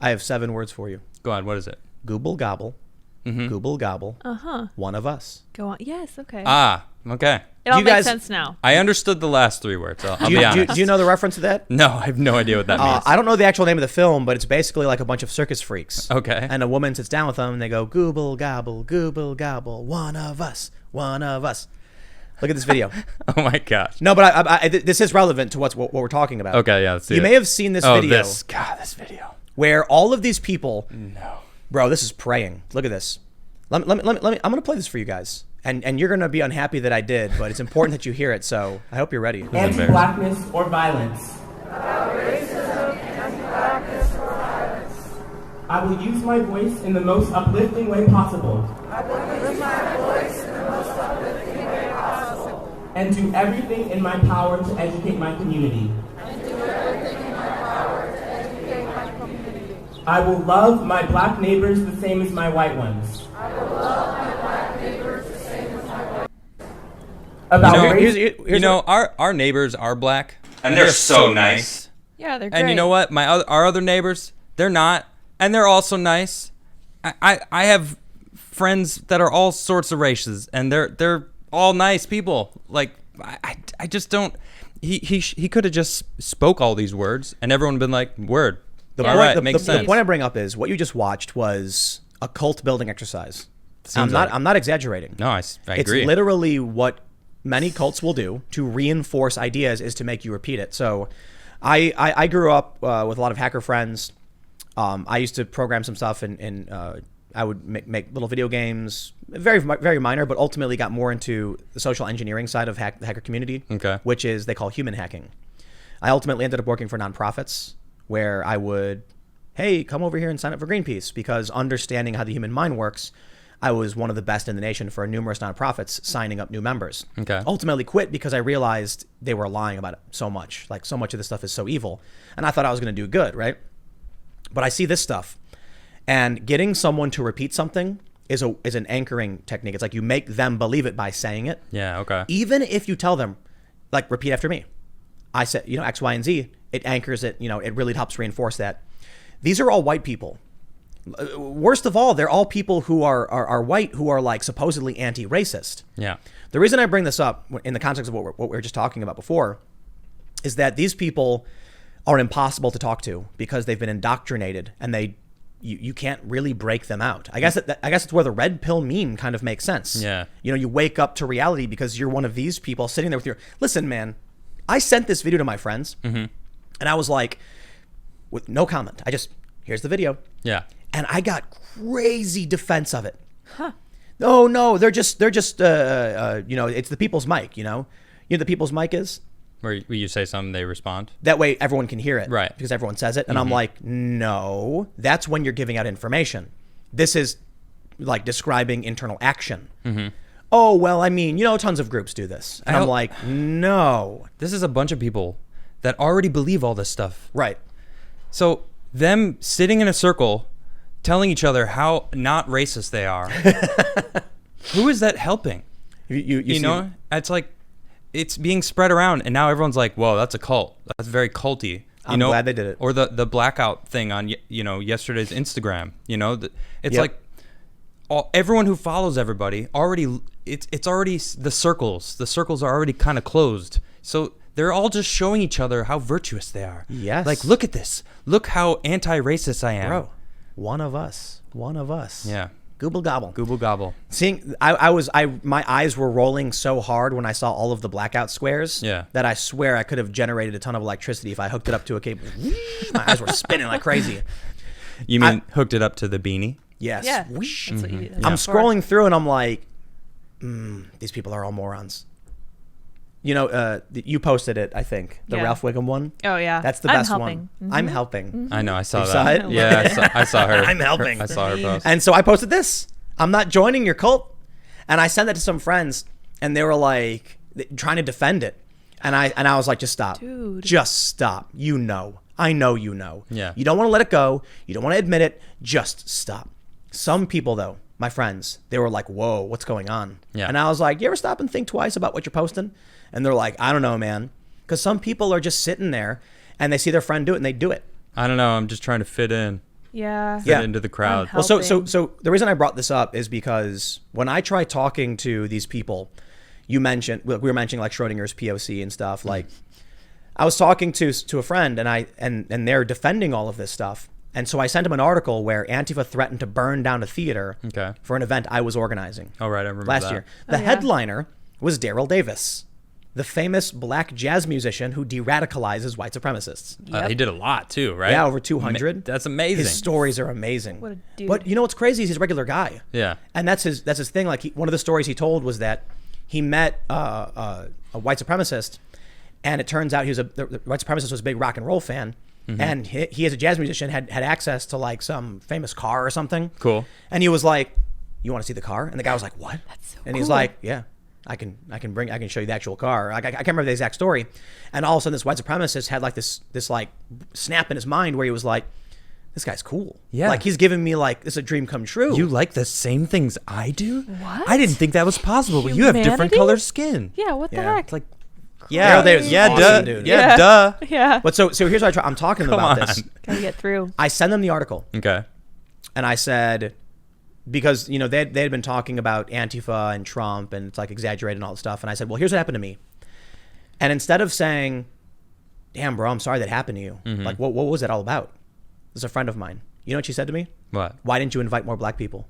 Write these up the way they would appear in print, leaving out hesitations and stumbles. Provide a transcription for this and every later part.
I have 7 words for you. Go on. What is it? Gooble gobble. Gooble gobble. One of us. Go on. Yes. Okay. Okay. It all makes sense now. I understood the last 3 words. I'll be honest. Do you know the reference to that? No, I have no idea what that means. I don't know the actual name of the film, but it's basically like a bunch of circus freaks. Okay. And a woman sits down with them, and they go, Gooble gobble, one of us, one of us. Look at this video. Oh my gosh. No, but this is relevant to what we're talking about. Okay, yeah. Let's see you may have seen this video. This video. Where all of these people. No. Bro, this is praying. Look at this. Let me. I'm going to play this for you guys. And you're going to be unhappy that I did, but it's important that you hear it, so I hope you're ready. Anti-blackness or violence. About racism, anti-blackness or violence. I will use my voice in the most uplifting way possible. I will use my voice in the most uplifting way possible. And do everything in my power to educate my community. And do everything in my power to educate my community. I will love my black neighbors the same as my white ones. I will love my black neighbors the same as my white ones. About you know, our neighbors are black, and they're so nice. Yeah, they're great. And you know what? Our other neighbors, they're not, and they're also nice. I have friends that are all sorts of races, and they're all nice people. Like I just don't. He could have just spoke all these words, and everyone been like, word. Makes sense. The point I bring up is what you just watched was a cult building exercise. I'm not exaggerating. No, I agree. It's literally what many cults will do to reinforce ideas is to make you repeat it. So I grew up with a lot of hacker friends. I used to program some stuff and I would make little video games, very, very minor, but ultimately got more into the social engineering side of the hacker community, which is they call human hacking. I ultimately ended up working for nonprofits where I would, hey, come over here and sign up for Greenpeace, because understanding how the human mind works, I was one of the best in the nation for numerous nonprofits signing up new members. Ultimately quit because I realized they were lying about it so much. Like, so much of this stuff is so evil. And I thought I was going to do good, right? But I see this stuff. And getting someone to repeat something is an anchoring technique. It's like you make them believe it by saying it. Yeah, okay. Even if you tell them, like, repeat after me. I said, X, Y, and Z. It anchors it. It really helps reinforce that. These are all white people. Worst of all, they're all people who are white, who are like supposedly anti-racist. Yeah. The reason I bring this up in the context of what we were just talking about before is that these people are impossible to talk to because they've been indoctrinated, and you can't really break them out. I guess it's where the red pill meme kind of makes sense. Yeah. You wake up to reality because you're one of these people sitting there with listen, man, I sent this video to my friends, and I was like, with no comment, here's the video. Yeah. And I got crazy defense of it. Huh. No, they're just it's the people's mic, the people's mic is? Where you say something, they respond? That way everyone can hear it. Right. Because everyone says it. And I'm like, no, that's when you're giving out information. This is like describing internal action. Oh, well, I mean, tons of groups do this. And I'm like, no. This is a bunch of people that already believe all this stuff. Right. So them sitting in a circle telling each other how not racist they are. Who is that helping? You know, it's like it's being spread around, and now everyone's like, "Whoa, that's a cult. That's very culty." I'm glad they did it. Or the blackout thing on yesterday's Instagram. It's like everyone who follows everybody already. It's already the circles. The circles are already kind of closed. So they're all just showing each other how virtuous they are. Yes. Like, look at this. Look how anti-racist I am. Bro, one of us. Yeah. Gooble gobble. Google gobble. Seeing, my eyes were rolling so hard when I saw all of the blackout squares. Yeah. That I swear I could have generated a ton of electricity if I hooked it up to a cable. My eyes were spinning like crazy. You mean hooked it up to the beanie? Yes. Yeah. That's what you do. I'm scrolling through and I'm like, these people are all morons. You posted it, I think, the Ralph Wiggum one. Oh yeah, that's the best one. I'm helping. I know, I saw you that. Saw it? Yeah, I saw her. I'm helping. I saw her post. And so I posted this. I'm not joining your cult, and I sent that to some friends, and they were like trying to defend it, and I was like, just stop, dude. Just stop. I know you know. Yeah. You don't want to let it go. You don't want to admit it. Just stop. Some people though, my friends, they were like, whoa, what's going on? Yeah. And I was like, you ever stop and think twice about what you're posting? And they're like, I don't know, man. Because some people are just sitting there and they see their friend do it and they do it. I don't know. I'm just trying to fit in. Yeah. Fit Yeah. into the crowd. Unhealthy. Well, so the reason I brought this up is because when I try talking to these people, we were mentioning like Schrodinger's POC and stuff. Like, I was talking to a friend, and they're defending all of this stuff. And so I sent him an article where Antifa threatened to burn down a theater for an event I was organizing. Oh, right. I remember last that. year. The headliner was Daryl Davis, the famous black jazz musician who de-radicalizes white supremacists. Yep. He did a lot too, right? Yeah, over 200. That's amazing. His stories are amazing. What a dude. But you know what's crazy is he's a regular guy. Yeah. And that's his thing. Like, one of the stories he told was that he met a white supremacist, and it turns out the white supremacist was a big rock and roll fan. And he as a jazz musician had access to like some famous car or something. Cool. And he was like, "You want to see the car?" And the guy was like, "What?" That's so and he's cool. like, "Yeah, I can show you the actual car." I can't remember the exact story. And all of a sudden, this white supremacist had like this like snap in his mind where he was like, "This guy's cool. Yeah. Like, he's giving me like this is a dream come true." You like the same things I do? What? I didn't think that was possible, but you have different Humanity? colored skin. Yeah, what the Yeah. heck? It's like, Daryl Davis is yeah, awesome, duh, dude. yeah, duh. Yeah. But so here's what I'm talking to them about Come this. on. Gotta get through. I send them the article, Okay. and I said, because they had been talking about Antifa and Trump, and it's like exaggerated and all this stuff. And I said, well, here's what happened to me. And instead of saying, "Damn, bro, I'm sorry that happened to you," like, what was that all about? This is a friend of mine. You know what she said to me? What? Why didn't you invite more black people?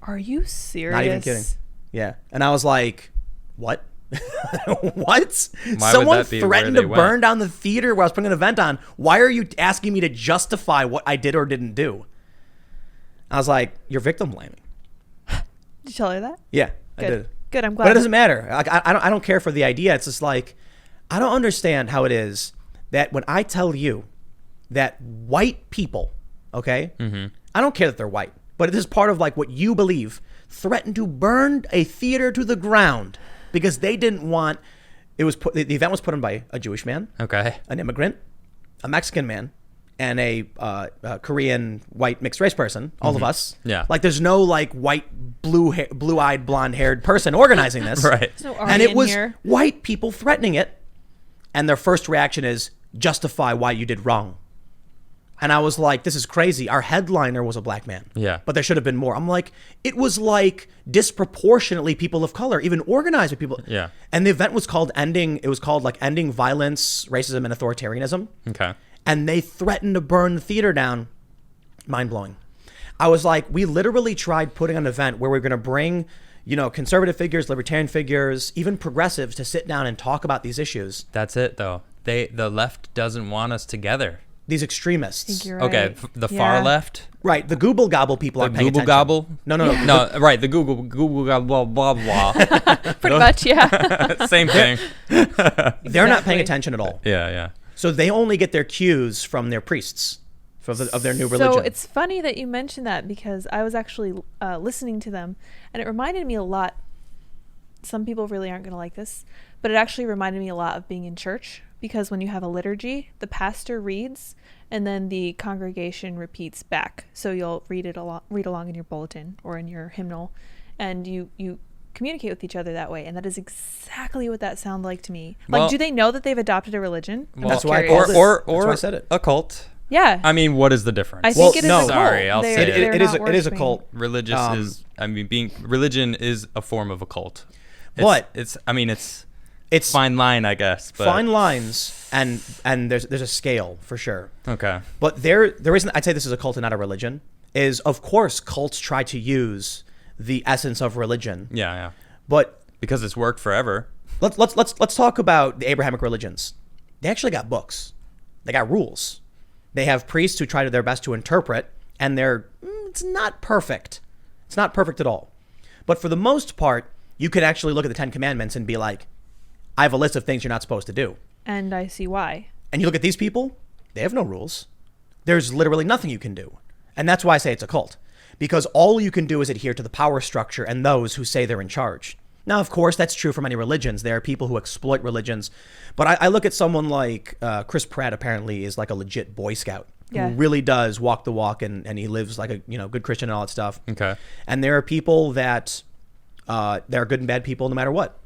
Are you serious? Not even kidding. Yeah. And I was like, what? What? Why Someone would that be where threatened they to went? burn down the theater where I was putting an event on. Why are you asking me to justify what I did or didn't do? I was like, you're victim blaming. Did you tell her that? Yeah, I Good. did. Good. I'm glad. But it doesn't matter. Like, I don't care for the idea. It's just like, I don't understand how it is that when I tell you that white people, okay, I don't care that they're white, but it is part of like what you believe, threatened to burn a theater to the ground because they didn't want. The event was put on by a Jewish man, Okay. an immigrant, a Mexican man, and a Korean white mixed race person. All of us. Yeah. Like, there's no like white, blue-eyed, blonde-haired person organizing this. Right. There's no And Army it in was here. white people threatening it, and their first reaction is justify why you did wrong. And I was like, this is crazy. Our headliner was a black man. Yeah. But there should have been more. I'm like, it was like disproportionately people of color, even organized with people. Yeah. And the event was called Ending Violence, Racism, and Authoritarianism. Okay. And they threatened to burn the theater down. Mind blowing. I was like, we literally tried putting on an event where we're going to bring, conservative figures, libertarian figures, even progressives to sit down and talk about these issues. That's it, though. The left doesn't want us together. These I extremists. think you're Okay. right. The Yeah. far left. Right. The Google Gobble people The aren't paying Google attention. Gobble. No. No, right. The Google Gobble, blah, blah, blah. Pretty much, yeah. Same thing. They're not paying Exactly. attention at all. Yeah, yeah. So they only get their cues from their priests of their new religion. So it's funny that you mentioned that because I was actually listening to them, and it reminded me a lot. Some people really aren't going to like this, but it actually reminded me a lot of being in church, because when you have a liturgy, the pastor reads and then the congregation repeats back. So you'll read along in your bulletin or in your hymnal, and you communicate with each other that way. And that is exactly what that sounded like to me. Like, Well- do they know that they've adopted a religion? I'm Well, just That's why I curious. called it. Or That's why I said it. a cult. Yeah. I mean, what is the difference? I think Well, it is no. a cult. Sorry, I'll They're- say it. they're It is not a worshiping. cult. Religious is. I mean, religion is a form of a cult. But- it's. I mean, it's It's fine line, I guess. But, fine lines, and there's a scale for sure. Okay. But the reason I'd say this is a cult and not a religion is, of course, cults try to use the essence of religion. Yeah, yeah. But Because it's worked forever. let's talk about the Abrahamic religions. They actually got books. They got rules. They have priests who try their best to interpret, and it's not perfect. It's not perfect at all. But for the most part, you could actually look at the Ten Commandments and be like, I have a list of things you're not supposed to do. And I see why. And you look at these people, they have no rules. There's literally nothing you can do. And that's why I say it's a cult. Because all you can do is adhere to the power structure and those who say they're in charge. Now, of course, that's true for many religions. There are people who exploit religions. But I look at someone like Chris Pratt, apparently, is like a legit Boy Scout. Yeah. Who really does walk the walk, and he lives like a good Christian and all that stuff. Okay. And there are people that there are good and bad people no matter what.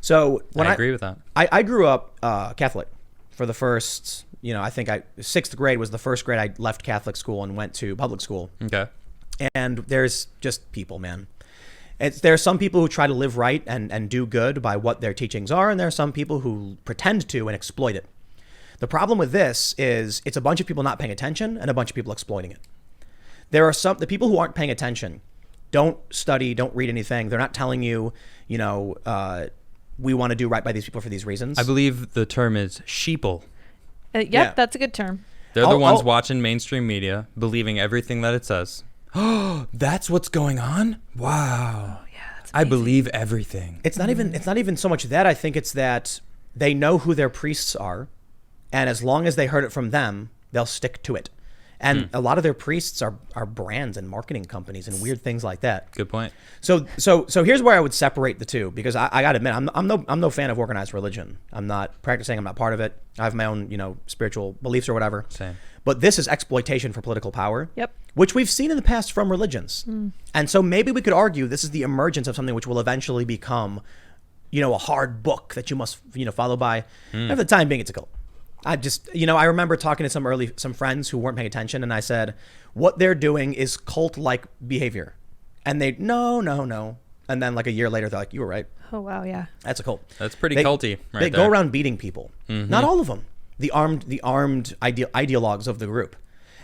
So when I agree with that. I grew up Catholic for the first I think sixth grade was the first grade I left Catholic school and went to public school. Okay. And there's just people, man. There are some people who try to live right and do good by what their teachings are, and there are some people who pretend to and exploit it. The problem with this is it's a bunch of people not paying attention and a bunch of people exploiting it. There are the people who aren't paying attention, don't study, don't read anything. They're not telling you, we want to do right by these people for these reasons. I believe the term is sheeple. Yep, Yeah. that's a good term. They're the ones watching mainstream media, believing everything that it says. Oh, that's what's going on? Wow. Yeah, that's I amazing. believe everything. It's not even so much that. I think it's that they know who their priests are, and as long as they heard it from them, they'll stick to it. And a lot of their priests are brands and marketing companies and weird things like that. Good point. So here's where I would separate the two, because I got to admit, I'm no fan of organized religion. I'm not practicing. I'm not part of it. I have my own spiritual beliefs or whatever. Same. But this is exploitation for political power. Yep. Which we've seen in the past from religions. And so maybe we could argue this is the emergence of something which will eventually become, a hard book that you must follow by. And for the time being, it's a cult. I just, I remember talking to some friends who weren't paying attention, and I said, what they're doing is cult-like behavior. And they, no. And then like a year later, they're like, you were right. Oh, wow, yeah. That's a cult. That's pretty culty right They there. go around beating people. Not all of them. The armed ideologues of the group.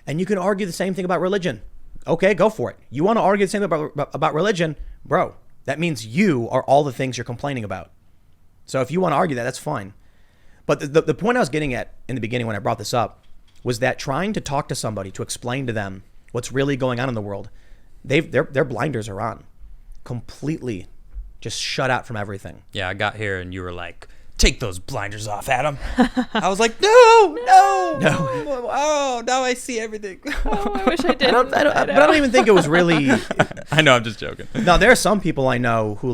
And you can argue the same thing about religion. Okay, go for it. You want to argue the same thing about religion? Bro, that means you are all the things you're complaining about. So if you want to argue that, that's fine. But the point I was getting at in the beginning when I brought this up was that trying to talk to somebody to explain to them what's really going on in the world, their blinders are on. Completely just shut out from everything. Yeah, I got here and you were like, take those blinders off, Adam. I was like, no. Oh, now I see everything. Oh, I wish I did. But I don't even think it was really... I know, I'm just joking. No, there are some people I know who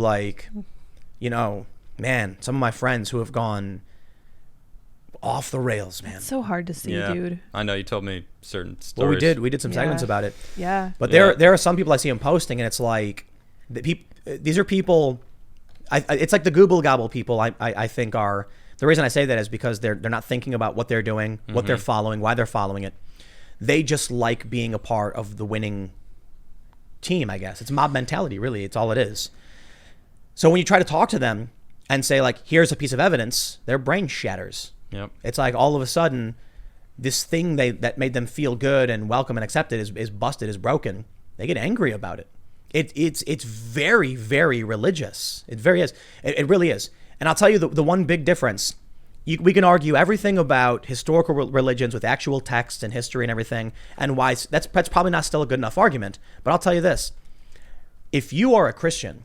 man, some of my friends who have gone off the rails, man. It's so hard to see, dude. I know, you told me certain stories. Well, we did some segments about it. Yeah. But there are some people I see them posting, and it's like, these are people... it's like the Google Gobble people. I think are the reason I say that is because they're not thinking about what they're doing, what they're following, why they're following it. They just like being a part of the winning team. I guess it's mob mentality. Really, it's all it is. So when you try to talk to them and say like, "Here's a piece of evidence," their brain shatters. Yep. It's like all of a sudden, this thing that made them feel good and welcome and accepted is busted, is broken. They get angry about it. It's very, very religious. It very is. It really is. And I'll tell you the one big difference. We can argue everything about historical religions with actual texts and history and everything, and why that's probably not still a good enough argument. But I'll tell you this: if you are a Christian,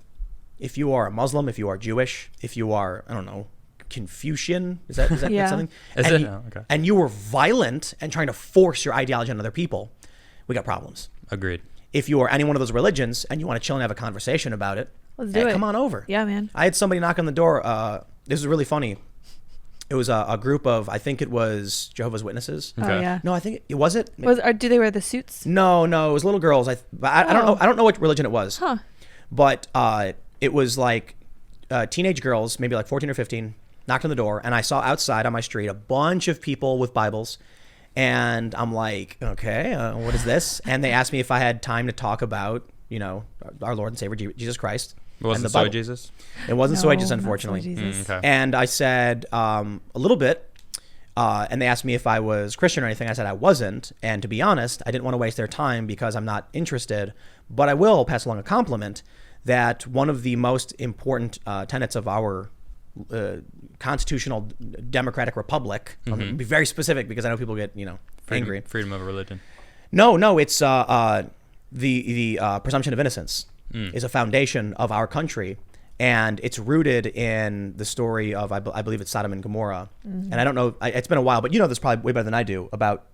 if you are a Muslim, if you are Jewish, if you are, I don't know, Confucian, is that Yeah. something? Is and it? You, Oh, okay. and you were violent and trying to force your ideology on other people, we got problems. Agreed. If you are any one of those religions and you want to chill and have a conversation about it, Let's do it. Come on over. Yeah, man. I had somebody knock on the door. This is really funny. It was a group of, I think it was Jehovah's Witnesses. Okay. Oh, yeah. No, I think it was it. Do they wear the suits? No, it was little girls. I don't know. I don't know what religion it was. Huh. But it was like teenage girls, maybe like 14 or 15, knocked on the door, and I saw outside on my street a bunch of people with Bibles. And I'm like, okay, what is this? And they asked me if I had time to talk about, our Lord and Savior Jesus Christ. It wasn't and the soy Bible. Jesus? It wasn't No, soy Jesus, not unfortunately. soy Jesus. Okay. And I said a little bit. And they asked me if I was Christian or anything. I said I wasn't. And to be honest, I didn't want to waste their time because I'm not interested. But I will pass along a compliment that one of the most important tenets of our constitutional democratic republic, I'm going to be very specific because I know people get, angry. Freedom of religion. No, it's the presumption of innocence is a foundation of our country. And it's rooted in the story of, I believe it's Sodom and Gomorrah. And I don't know, it's been a while, but you know this probably way better than I do about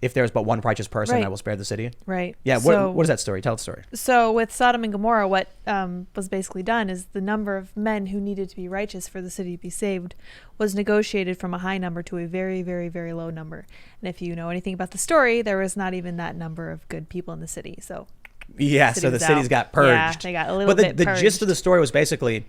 if there's but one righteous person, Right. I will spare the city. Right. Yeah, So, what is that story? Tell the story. So with Sodom and Gomorrah, what was basically done is the number of men who needed to be righteous for the city to be saved was negotiated from a high number to a very, very, very low number. And if you know anything about the story, there was not even that number of good people in the city. So Yeah, so the cities got purged. Yeah, they got a little but bit the purged. gist of the story was basically,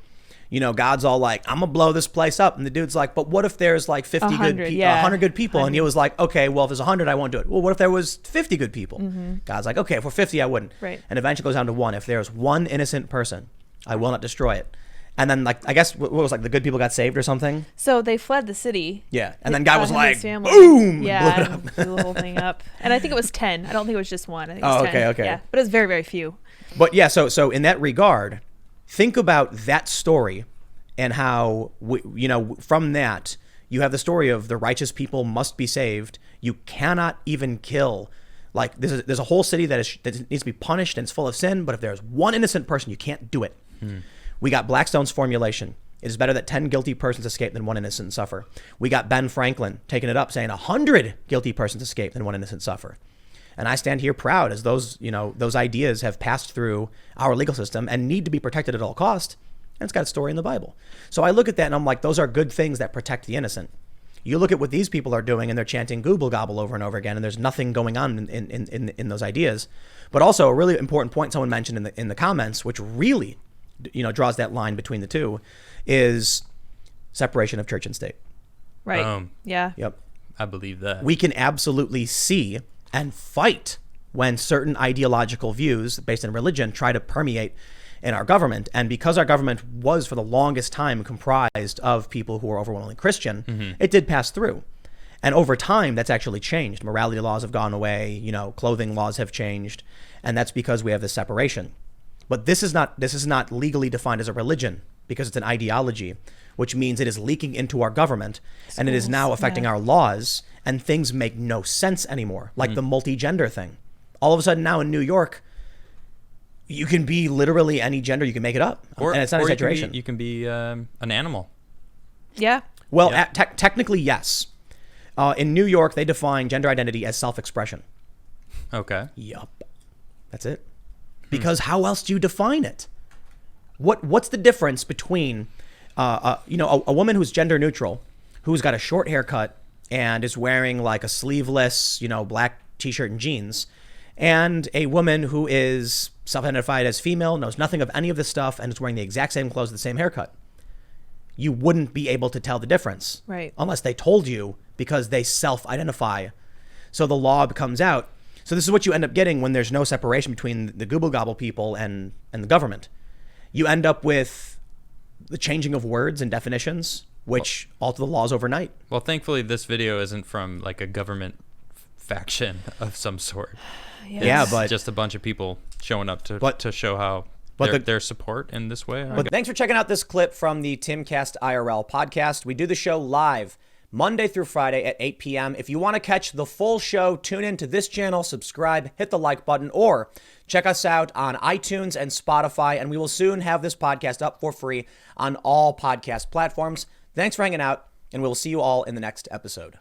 God's all like, I'm gonna blow this place up, and the dude's like, but what if there's like 50 100 good people, and he was like, okay, well if there's 100, I won't do it. Well, what if there was 50 good people? God's like, okay, if we're 50, I wouldn't. Right. And eventually goes down to 1. If there's 1 innocent person, I will not destroy it. And then like I guess what was like the good people got saved or something. So they fled the city. Yeah, and then God was him like, his family. boom, Yeah, blew it and blew the whole thing up. And I think it was 10. I don't think it was just 1. I think it Oh, was 10. okay. Yeah, but it was very, very few. But yeah, so in that regard, think about that story and how from that you have the story of the righteous people must be saved. You cannot even kill. Like there's a whole city that needs to be punished and it's full of sin. But if there's 1 innocent person, you can't do it. We got Blackstone's formulation. It is better that 10 guilty persons escape than 1 innocent suffer. We got Ben Franklin taking it up, saying 100 guilty persons escape than 1 innocent suffer. And I stand here proud as those ideas have passed through our legal system and need to be protected at all cost. And it's got a story in the Bible. So I look at that and I'm like, those are good things that protect the innocent. You look at what these people are doing and they're chanting Google Gobble over and over again, and there's nothing going on in those ideas. But also a really important point someone mentioned in the comments, which really draws that line between the two, is separation of church and state. Right. Yeah. Yep. I believe that. We can absolutely see and fight when certain ideological views based in religion try to permeate in our government. And because our government was for the longest time comprised of people who were overwhelmingly Christian, it did pass through. And over time, that's actually changed. Morality laws have gone away, clothing laws have changed. And that's because we have this separation. But this is not legally defined as a religion because it's an ideology, which means it is leaking into our government and it is now affecting our laws, and things make no sense anymore. Like the multi-gender thing. All of a sudden now in New York, you can be literally any gender. You can make it up. And it's not an exaggeration. You can be an animal. Yeah. Well, technically, yes. In New York, they define gender identity as self-expression. Okay. Yup. That's it. Because how else do you define it? What's the difference between a woman who's gender neutral, who's got a short haircut and is wearing like a sleeveless, black t-shirt and jeans, and a woman who is self-identified as female, knows nothing of any of this stuff, and is wearing the exact same clothes, the same haircut? You wouldn't be able to tell the difference. Right. Unless they told you, because they self-identify. So the law comes out. So this is what you end up getting when there's no separation between the Google Gobble people and the government. You end up with the changing of words and definitions, which alter the laws overnight. Well, thankfully, this video isn't from like a government faction of some sort. Yeah, but just a bunch of people showing up to show how their support in this way. But thanks for checking out this clip from the Timcast IRL podcast. We do the show live Monday through Friday at 8 p.m. If you want to catch the full show, tune in to this channel, subscribe, hit the like button, or check us out on iTunes and Spotify, and we will soon have this podcast up for free on all podcast platforms. Thanks for hanging out, and we'll see you all in the next episode.